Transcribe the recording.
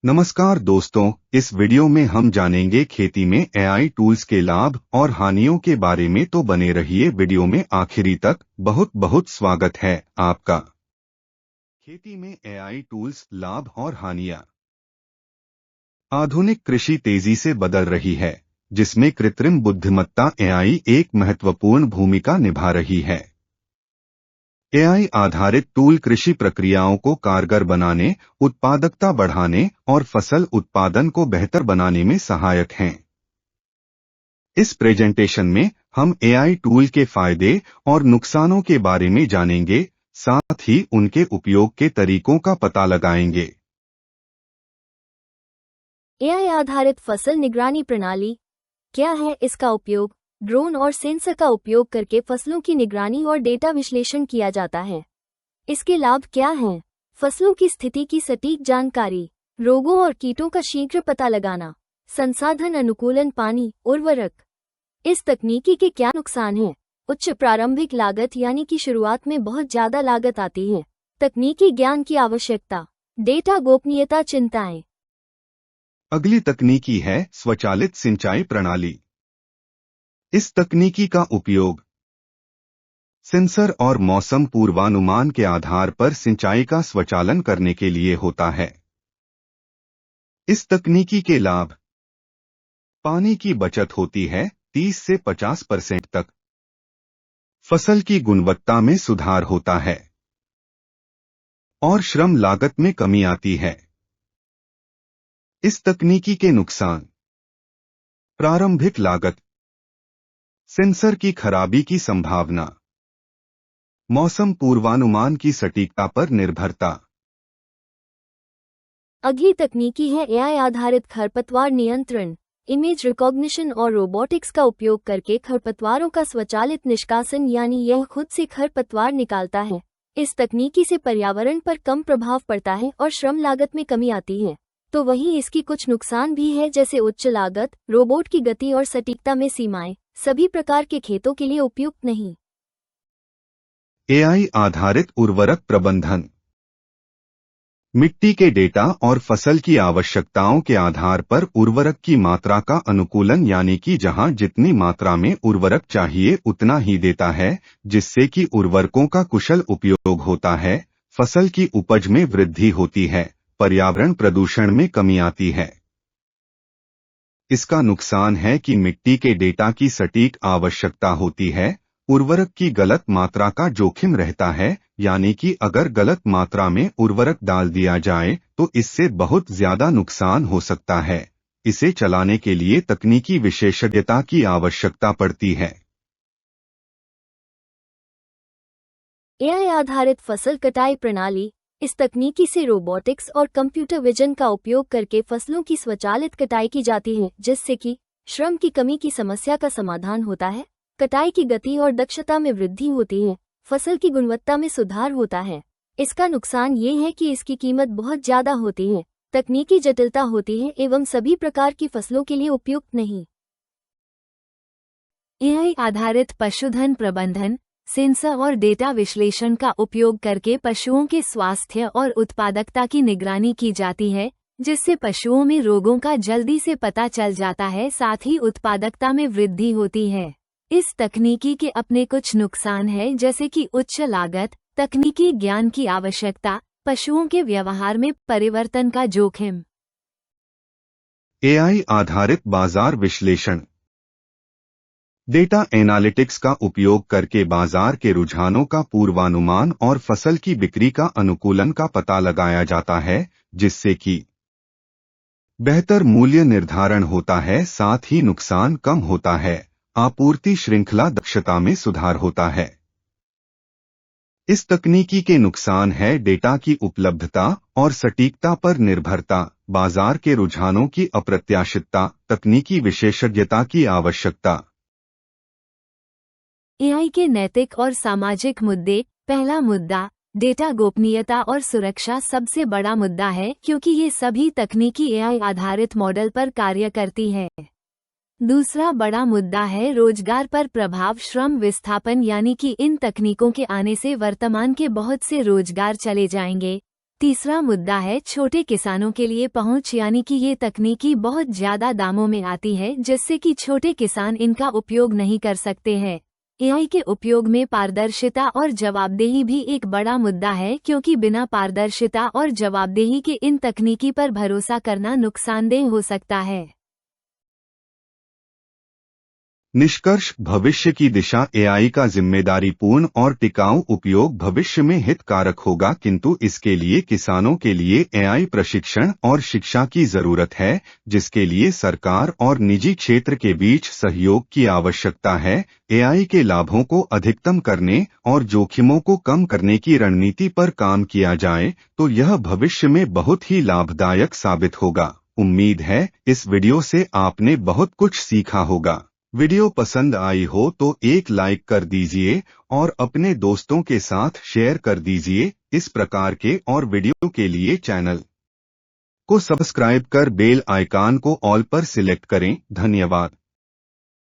नमस्कार दोस्तों, इस वीडियो में हम जानेंगे खेती में एआई टूल्स के लाभ और हानियों के बारे में। तो बने रहिए वीडियो में आखिरी तक। बहुत बहुत स्वागत है आपका। खेती में एआई टूल्स, लाभ और हानियां। आधुनिक कृषि तेजी से बदल रही है, जिसमें कृत्रिम बुद्धिमत्ता एआई एक महत्वपूर्ण भूमिका निभा रही है। एआई आधारित टूल कृषि प्रक्रियाओं को कारगर बनाने, उत्पादकता बढ़ाने और फसल उत्पादन को बेहतर बनाने में सहायक हैं। इस प्रेजेंटेशन में हम एआई टूल के फायदे और नुकसानों के बारे में जानेंगे, साथ ही उनके उपयोग के तरीकों का पता लगाएंगे। एआई आधारित फसल निगरानी प्रणाली क्या है? इसका उपयोग ड्रोन और सेंसर का उपयोग करके फसलों की निगरानी और डेटा विश्लेषण किया जाता है। इसके लाभ क्या हैं? फसलों की स्थिति की सटीक जानकारी, रोगों और कीटों का शीघ्र पता लगाना, संसाधन अनुकूलन, पानी, उर्वरक। इस तकनीकी के क्या नुकसान हैं? उच्च प्रारंभिक लागत, यानी कि शुरुआत में बहुत ज्यादा लागत आती है। तकनीकी ज्ञान की आवश्यकता, डेटा गोपनीयता चिंताएं। अगली तकनीकी है स्वचालित सिंचाई प्रणाली। इस तकनीकी का उपयोग सेंसर और मौसम पूर्वानुमान के आधार पर सिंचाई का स्वचालन करने के लिए होता है। इस तकनीकी के लाभ: पानी की बचत होती है 30 से 50% तक। फसल की गुणवत्ता में सुधार होता है और श्रम लागत में कमी आती है। इस तकनीकी के नुकसान: प्रारंभिक लागत, सेंसर की खराबी की संभावना, मौसम पूर्वानुमान की सटीकता पर निर्भरता। अगली तकनीकी है एआई आधारित खरपतवार नियंत्रण। इमेज रिकॉग्निशन और रोबोटिक्स का उपयोग करके खरपतवारों का स्वचालित निष्कासन, यानी यह खुद से खरपतवार निकालता है। इस तकनीकी से पर्यावरण पर कम प्रभाव पड़ता है और श्रम लागत में कमी आती है। तो वहीं इसकी कुछ नुकसान भी है, जैसे उच्च लागत, रोबोट की गति और सटीकता में सीमाएं, सभी प्रकार के खेतों के लिए उपयुक्त नहीं। एआई आधारित उर्वरक प्रबंधन। मिट्टी के डेटा और फसल की आवश्यकताओं के आधार पर उर्वरक की मात्रा का अनुकूलन, यानी कि जहां जितनी मात्रा में उर्वरक चाहिए उतना ही देता है, जिससे कि उर्वरकों का कुशल उपयोग होता है, फसल की उपज में वृद्धि होती है, पर्यावरण प्रदूषण में कमी आती है। इसका नुकसान है कि मिट्टी के डेटा की सटीक आवश्यकता होती है, उर्वरक की गलत मात्रा का जोखिम रहता है, यानी कि अगर गलत मात्रा में उर्वरक डाल दिया जाए तो इससे बहुत ज्यादा नुकसान हो सकता है। इसे चलाने के लिए तकनीकी विशेषज्ञता की आवश्यकता पड़ती है। एआई आधारित फसल कटाई प्रणाली। इस तकनीकी से रोबोटिक्स और कंप्यूटर विजन का उपयोग करके फसलों की स्वचालित कटाई की जाती है, जिससे कि श्रम की कमी की समस्या का समाधान होता है, कटाई की गति और दक्षता में वृद्धि होती है, फसल की गुणवत्ता में सुधार होता है। इसका नुकसान ये है कि इसकी कीमत बहुत ज्यादा होती है, तकनीकी जटिलता होती है एवं सभी प्रकार की फसलों के लिए उपयुक्त नहीं। एआई आधारित पशुधन प्रबंधन। सेंसर और डेटा विश्लेषण का उपयोग करके पशुओं के स्वास्थ्य और उत्पादकता की निगरानी की जाती है, जिससे पशुओं में रोगों का जल्दी से पता चल जाता है, साथ ही उत्पादकता में वृद्धि होती है। इस तकनीकी के अपने कुछ नुकसान हैं, जैसे कि उच्च लागत, तकनीकी ज्ञान की आवश्यकता, पशुओं के व्यवहार में परिवर्तन का जोखिम। एआई आधारित बाजार विश्लेषण। डेटा एनालिटिक्स का उपयोग करके बाजार के रुझानों का पूर्वानुमान और फसल की बिक्री का अनुकूलन का पता लगाया जाता है, जिससे कि बेहतर मूल्य निर्धारण होता है, साथ ही नुकसान कम होता है, आपूर्ति श्रृंखला दक्षता में सुधार होता है। इस तकनीकी के नुकसान है डेटा की उपलब्धता और सटीकता पर निर्भरता, बाजार के रुझानों की अप्रत्याशितता, तकनीकी विशेषज्ञता की आवश्यकता। एआई के नैतिक और सामाजिक मुद्दे। पहला मुद्दा, डेटा गोपनीयता और सुरक्षा सबसे बड़ा मुद्दा है, क्योंकि ये सभी तकनीकी एआई आधारित मॉडल पर कार्य करती है। दूसरा बड़ा मुद्दा है रोजगार पर प्रभाव, श्रम विस्थापन, यानी कि इन तकनीकों के आने से वर्तमान के बहुत से रोजगार चले जाएंगे। तीसरा मुद्दा है छोटे किसानों के लिए पहुंच, यानी कि ये तकनीकी बहुत ज्यादा दामों में आती है जिससे कि छोटे किसान इनका उपयोग नहीं कर सकते हैं। एआई के उपयोग में पारदर्शिता और जवाबदेही भी एक बड़ा मुद्दा है, क्योंकि बिना पारदर्शिता और जवाबदेही के इन तकनीकी पर भरोसा करना नुकसानदेह हो सकता है। निष्कर्ष, भविष्य की दिशा एआई का जिम्मेदारीपूर्ण और टिकाऊ उपयोग भविष्य में हितकारक होगा, किंतु इसके लिए किसानों के लिए एआई प्रशिक्षण और शिक्षा की जरूरत है, जिसके लिए सरकार और निजी क्षेत्र के बीच सहयोग की आवश्यकता है। एआई के लाभों को अधिकतम करने और जोखिमों को कम करने की रणनीति पर काम किया जाए तो यह भविष्य में बहुत ही लाभदायक साबित होगा। उम्मीद है इस वीडियो से आपने बहुत कुछ सीखा होगा। वीडियो पसंद आई हो तो एक लाइक कर दीजिए और अपने दोस्तों के साथ शेयर कर दीजिए। इस प्रकार के और वीडियो के लिए चैनल को सब्सक्राइब कर बेल आइकन को ऑल पर सिलेक्ट करें। धन्यवाद।